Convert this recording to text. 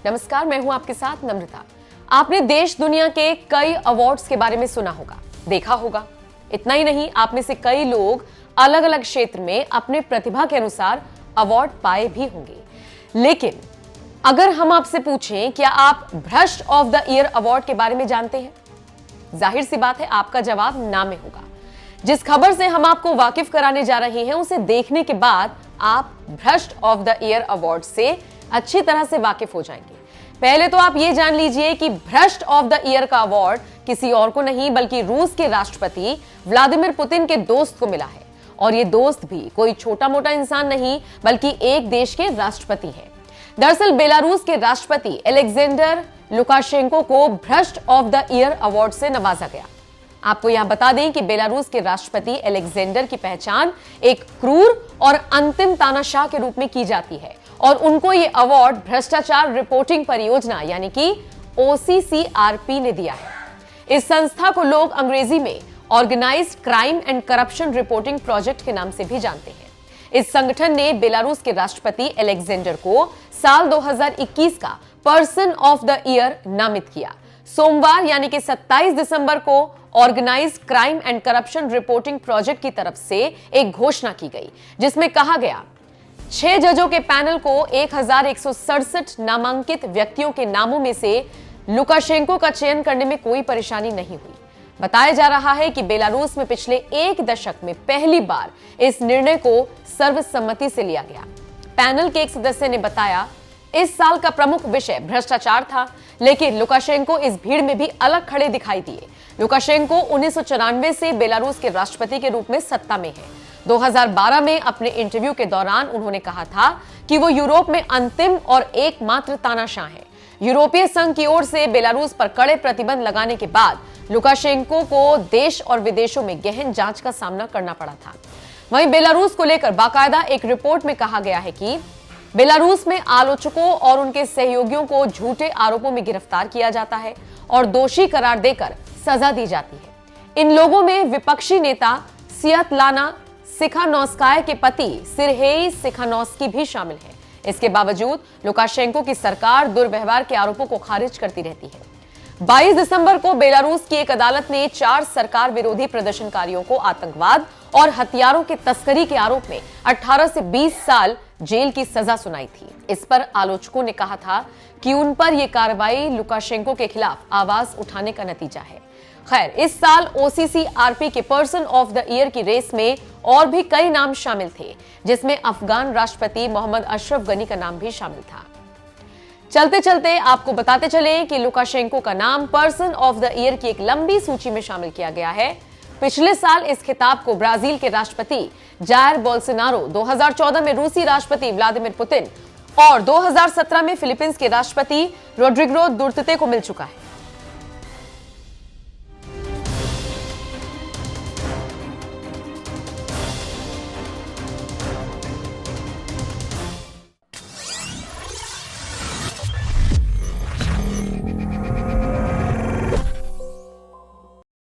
नमस्कार, मैं हूं आपके साथ नम्रता। आपने देश दुनिया के कई अवार्ड्स के बारे में सुना होगा, देखा होगा। इतना ही नहीं, आप में से कई लोग अलग अलग क्षेत्र में अपने प्रतिभा के अनुसार अवार्ड पाए भी होंगे। लेकिन अगर हम आपसे पूछें, क्या आप भ्रष्ट ऑफ द ईयर अवार्ड के बारे में जानते हैं? जाहिर सी बात है, आपका जवाब ना में होगा। जिस खबर से हम आपको वाकिफ कराने जा रहे हैं, उसे देखने के बाद आप भ्रष्ट ऑफ द ईयर अवार्ड से अच्छी तरह से वाकिफ हो जाएंगे। पहले तो आप ये जान लीजिए कि भ्रष्ट ऑफ द ईयर का अवार्ड किसी और को नहीं बल्कि रूस के राष्ट्रपति व्लादिमीर पुतिन के दोस्त को मिला है। और ये दोस्त भी कोई छोटा मोटा इंसान नहीं बल्कि एक देश के राष्ट्रपति हैं। दरअसल बेलारूस के राष्ट्रपति अलेक्जेंडर लुकाशेंको को भ्रष्ट ऑफ द ईयर अवार्ड से नवाजा गया। आपको यहां बता दें कि बेलारूस के राष्ट्रपति अलेक्जेंडर की पहचान एक क्रूर और अंतिम तानाशाह के रूप में की जाती है और उनको यह अवार्ड भ्रष्टाचार रिपोर्टिंग परियोजना यानी कि OCCRP ने दिया है। इस संस्था को लोग अंग्रेजी में Organized Crime and Corruption Reporting Project के नाम से भी जानते हैं। इस संगठन ने बेलारूस के राष्ट्रपति अलेक्जेंडर को साल 2021 का पर्सन ऑफ द ईयर नामित किया। सोमवार यानी कि 27 दिसंबर को Organized Crime and Corruption Reporting Project की तरफ से एक घोषणा की गई, जिसमें कहा गया 6 जजों के पैनल को 1167 नामांकित व्यक्तियों के नामों में से लुकाशेंको का चयन करने में कोई परेशानी नहीं हुई। बताया जा रहा है कि बेलारूस में पिछले एक दशक में पहली बार इस निर्णय को सर्वसम्मति से लिया गया। पैनल के एक सदस्य ने बताया, इस साल का प्रमुख विषय भ्रष्टाचार था, लेकिन लुकाशेंको इस भीड़ में भी अलग खड़े दिखाई दिए। लुकाशेंको 1994 से बेलारूस के राष्ट्रपति के रूप में सत्ता में है। 2012 में अपने इंटरव्यू के दौरान उन्होंने कहा था कि वो यूरोप में अंतिम और एकमात्र तानाशाह है। यूरोपीय संघ की ओर से बेलारूस पर कड़े प्रतिबंध लगाने के बाद लुकाशेंको को देश और विदेशों में गहन जांच का सामना करना पड़ा था। वहीं बेलारूस को लेकर बाकायदा एक रिपोर्ट में कहा गया है कि बेलारूस में आलोचकों और उनके सहयोगियों को झूठे आरोपों में गिरफ्तार किया जाता है और दोषी करार देकर सजा दी जाती है। इन लोगों में विपक्षी नेता सियातलाना सिखानोस्काया के पति सिरहेई सिखानोस्की भी शामिल है। इसके बावजूद लुकाशेंको की सरकार दुर्व्यवहार के आरोपों को खारिज करती रहती है। 22 दिसंबर को बेलारूस की एक अदालत ने 4 सरकार विरोधी प्रदर्शनकारियों को आतंकवाद और हथियारों की तस्करी के आरोप में 18 से 20 साल जेल की सजा सुनाई थी। इस पर आलोचकों ने कहा था कि उन पर यह कार्रवाई लुकाशेंको के खिलाफ आवाज उठाने का नतीजा है। खैर, इस साल OCCRP के पर्सन ऑफ द ईयर की रेस में और भी कई नाम शामिल थे, जिसमें अफगान राष्ट्रपति मोहम्मद अशरफ गनी का नाम भी शामिल था। चलते चलते आपको बताते चले कि लुकाशेंको का नाम पर्सन ऑफ द ईयर की एक लंबी सूची में शामिल किया गया है। पिछले साल इस खिताब को ब्राजील के राष्ट्रपति जायर बोल्सोनारो, 2014 में रूसी राष्ट्रपति व्लादिमीर पुतिन और 2017 में फिलीपींस के राष्ट्रपति रोड्रिगो दुर्तेते को मिल चुका है।